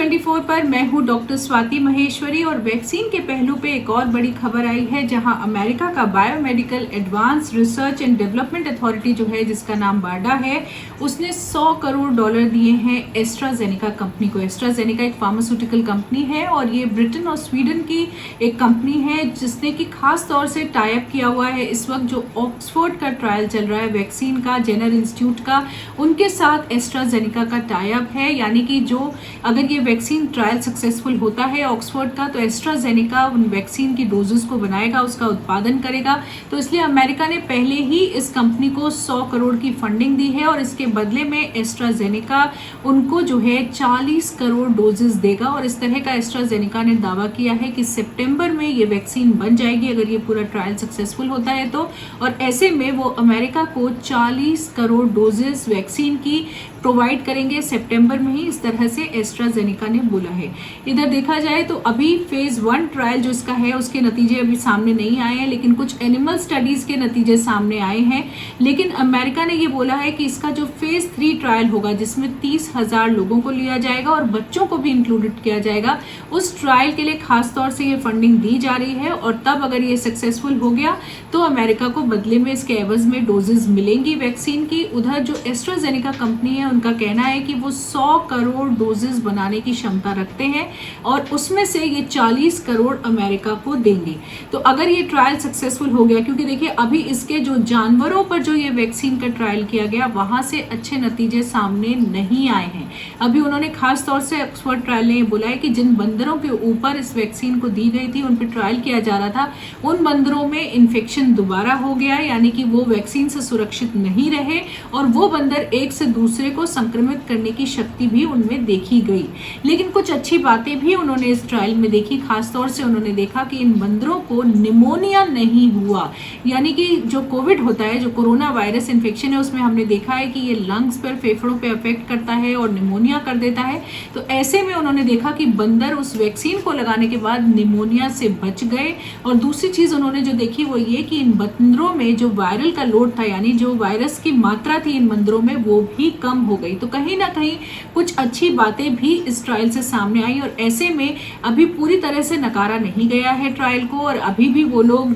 N24 पर मैं हूं डॉक्टर स्वाति महेश्वरी और वैक्सीन के पहलू पे एक और बड़ी खबर आई है, जहां अमेरिका का biomedical advance research and development authority जो है, जिसका नाम बार्डा है, उसने $100 करोड़ दिए हैं एस्ट्राजेनेका कंपनी को। एस्ट्राजेनेका एक फार्मास्यूटिकल कंपनी है और ये ब्रिटेन और स्वीडन की एक कंपनी है जिसने कि खास तौर से टाई अप किया हुआ है। इस वक्त जो ऑक्सफोर्ड का ट्रायल चल रहा है वैक्सीन का, जेनर इंस्टीट्यूट का, उनके साथ एस्ट्राजेनेका का टाई अप है। यानी कि जो अगर ये वैक्सीन ट्रायल सक्सेसफुल होता है ऑक्सफोर्ड का, तो एस्ट्राजेनेका उन वैक्सीन की डोजेस को बनाएगा, उसका उत्पादन करेगा। तो इसलिए अमेरिका ने पहले ही इस कंपनी को 100 करोड़ की फंडिंग दी है और इसके बदले में एस्ट्राजेनेका उनको जो है 40 करोड़ डोजेस देगा। और इस तरह का एस्ट्राजेनेका ने दावा किया है कि सितंबर में ये वैक्सीन बन जाएगी अगर ये पूरा ट्रायल सक्सेसफुल होता है तो। और ऐसे में वो अमेरिका को 40 करोड़ डोजेस वैक्सीन की प्रोवाइड करेंगे सितंबर में ही, इस तरह से एस्ट्राजेनेका ने बोला है। इधर देखा जाए तो अभी फेज 1 ट्रायल जो इसका है उसके नतीजे अभी सामने नहीं आए हैं, लेकिन कुछ एनिमल स्टडीज के नतीजे सामने आए हैं। लेकिन अमेरिका ने ये बोला है कि इसका जो फेज 3 ट्रायल होगा, जिसमें 30,000 लोगों को लिया जाएगा और बच्चों को भी इंक्लूडेड किया जाएगा, उस ट्रायल के लिए खास तौर से ये फंडिंग दी जा रही है। और तब अगर ये सक्सेसफुल हो गया तो अमेरिका को बदले में इसके एवज में डोजेज मिलेंगी वैक्सीन की। उधर जो एस्ट्राजेनेका कंपनी है उनका कहना है कि वो 100 करोड़ डोजेस बनाने की क्षमता रखते हैं और उसमें से ये 40 करोड़ अमेरिका को देंगे। तो अगर ये ट्रायल सक्सेसफुल हो गया, क्योंकि देखिए अभी इसके जो जानवरों पर जो ये वैक्सीन का ट्रायल किया गया वहां से अच्छे नतीजे सामने नहीं आए हैं। अभी उन्होंने खास तौर से ऑक्सफोर्ड ट्रायल ने ये बोला है कि जिन बंदरों के ऊपर इस वैक्सीन को दी गई थी, उन पर ट्रायल किया जा रहा था, उन बंदरों में इन्फेक्शन दोबारा हो गया, यानी कि वो वैक्सीन से सुरक्षित नहीं रहे और वो बंदर एक से दूसरे को संक्रमित करने की शक्ति भी उनमें देखी गई। लेकिन कुछ अच्छी बातें भी उन्होंने इस ट्रायल में देखी। खास तौर से उन्होंने देखा कि इन बंदरों को निमोनिया नहीं हुआ, यानी कि जो कोविड होता है, जो कोरोना वायरस इन्फेक्शन है, उसमें हमने देखा है कि ये लंग्स पर, फेफड़ों पे अफेक्ट करता है और निमोनिया कर देता है। तो ऐसे में उन्होंने देखा कि बंदर उस वैक्सीन को लगाने के बाद निमोनिया से बच गए। और दूसरी चीज उन्होंने जो देखी वो ये कि इन बंदरों में जो वायरल का लोड था, यानी जो वायरस की मात्रा थी इन बंदरों में, वो भी कम हो गई। तो कहीं ना कहीं कुछ अच्छी बातें भी इस ट्रायल से सामने आई। और ऐसे में अभी पूरी तरह से नकारा नहीं गया है ट्रायल को, और अभी भी वो लोग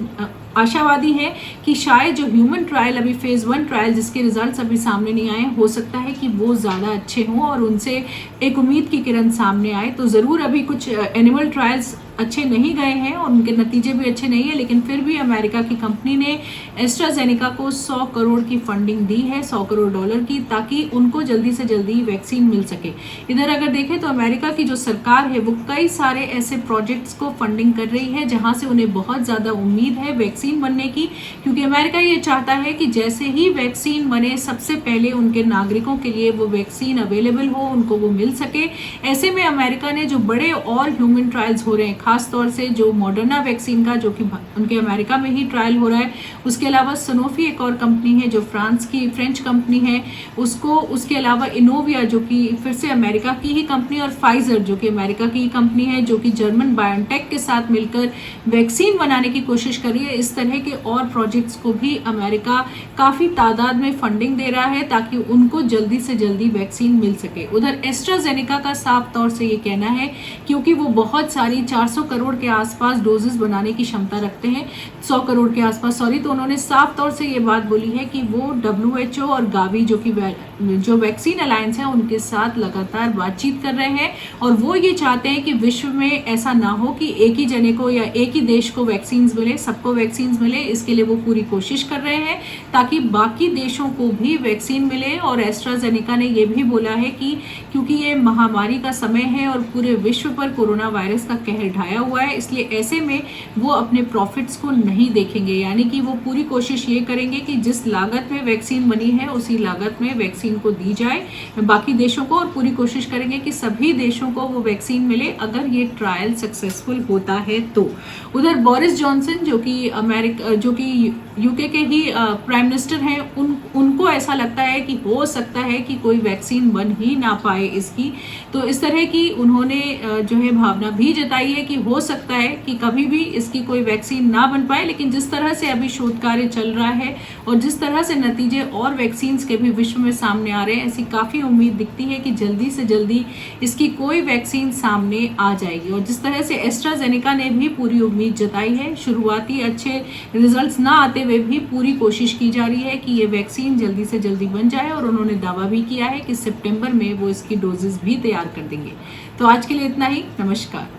आशावादी हैं कि शायद जो ह्यूमन ट्रायल, अभी फेज 1 ट्रायल जिसके रिजल्ट्स अभी सामने नहीं आए, हो सकता है कि वो ज़्यादा अच्छे हों और उनसे एक उम्मीद की किरण सामने आए। तो ज़रूर अभी कुछ एनिमल ट्रायल्स अच्छे नहीं गए हैं और उनके नतीजे भी अच्छे नहीं है, लेकिन फिर भी अमेरिका की कंपनी ने एस्ट्राजेनेका को 100 करोड़ की फंडिंग दी है, $100 करोड़ की, ताकि उनको जल्दी से जल्दी वैक्सीन मिल सके। इधर अगर देखें तो अमेरिका की जो सरकार है वो कई सारे ऐसे प्रोजेक्ट्स को फंडिंग कर रही है जहां से उन्हें बहुत ज़्यादा उम्मीद है वैक्सीन बनने की, क्योंकि अमेरिका ये चाहता है कि जैसे ही वैक्सीन बने सबसे पहले उनके नागरिकों के लिए वो वैक्सीन अवेलेबल हो, उनको वो मिल सके। ऐसे में अमेरिका ने जो बड़े और ह्यूमन ट्रायल्स हो रहे हैं, खास तौर से जो मॉडर्ना वैक्सीन का, जो कि उनके अमेरिका में ही ट्रायल हो रहा है, उसके अलावा सनोफी एक और कंपनी है जो फ्रेंच कंपनी है, उसको, उसके अलावा इनोविया जो कि फिर से अमेरिका की ही कंपनी, और फाइजर जो कि अमेरिका की ही कंपनी है, जो कि जर्मन बायोटेक के साथ मिलकर वैक्सीन बनाने की कोशिश कर रही है। इस तरह के और प्रोजेक्ट्स को भी अमेरिका काफ़ी तादाद में फंडिंग दे रहा है ताकि उनको जल्दी से जल्दी वैक्सीन मिल सके। उधर एस्ट्राजेनेका का साफ तौर से ये कहना है, क्योंकि वो बहुत सारी 400 करोड़ के आसपास डोजेस बनाने की क्षमता रखते हैं, 100 करोड़ के आसपास सॉरी, तो उन्होंने साफ तौर से ये बात बोली है कि वो WHO और गावी जो वैक्सीन अलायंस है उनके साथ लगातार बातचीत कर रहे हैं। और वो ये चाहते हैं कि विश्व में ऐसा ना हो कि एक ही जने को या एक ही देश को वैक्सीन मिले, सबको वैक्सीन मिले। इसके लिए वो पूरी कोशिश कर रहे हैं ताकि बाकी देशों को भी वैक्सीन मिले। और एस्ट्राजेनेका ने ये भी बोला है कि क्योंकि ये महामारी का समय है और पूरे विश्व पर कोरोना वायरस का कहर ढाया हुआ है, इसलिए ऐसे में वो अपने प्रॉफिट्स को नहीं देखेंगे, यानी कि वो पूरी कोशिश ये करेंगे कि जिस लागत में वैक्सीन बनी है उसी लागत में वैक्सीन को दी जाए बाकी देशों को, और पूरी कोशिश करेंगे कि सभी देशों को वो वैक्सीन मिले अगर ये ट्रायल सक्सेसफुल होता है तो। उधर बोरिस जॉनसन जो कि यूके के ही प्राइम मिनिस्टर हैं, उनको ऐसा लगता है कि हो सकता है कि कोई वैक्सीन बन ही ना पाए इसकी। तो इस तरह की उन्होंने जो है भावना भी जताई है कि हो सकता है कि कभी भी इसकी कोई वैक्सीन ना बन पाए, लेकिन जिस तरह से अभी शोध कार्य चल रहा है और जिस तरह से नतीजे और वैक्सीन के भी विश्व में सामने आ रहे हैं, ऐसी काफ़ी उम्मीद दिखती है कि जल्दी से जल्दी इसकी कोई वैक्सीन सामने आ जाएगी। और जिस तरह से एस्ट्राजेनेका ने भी पूरी उम्मीद जताई है, शुरुआती अच्छे रिजल्ट्स ना आते हुए भी पूरी कोशिश की जा रही है कि ये वैक्सीन जल्दी से जल्दी बन जाए, और उन्होंने दावा भी किया है कि सितंबर में वो इसकी डोजेस भी तैयार कर देंगे। तो आज के लिए इतना ही। नमस्कार।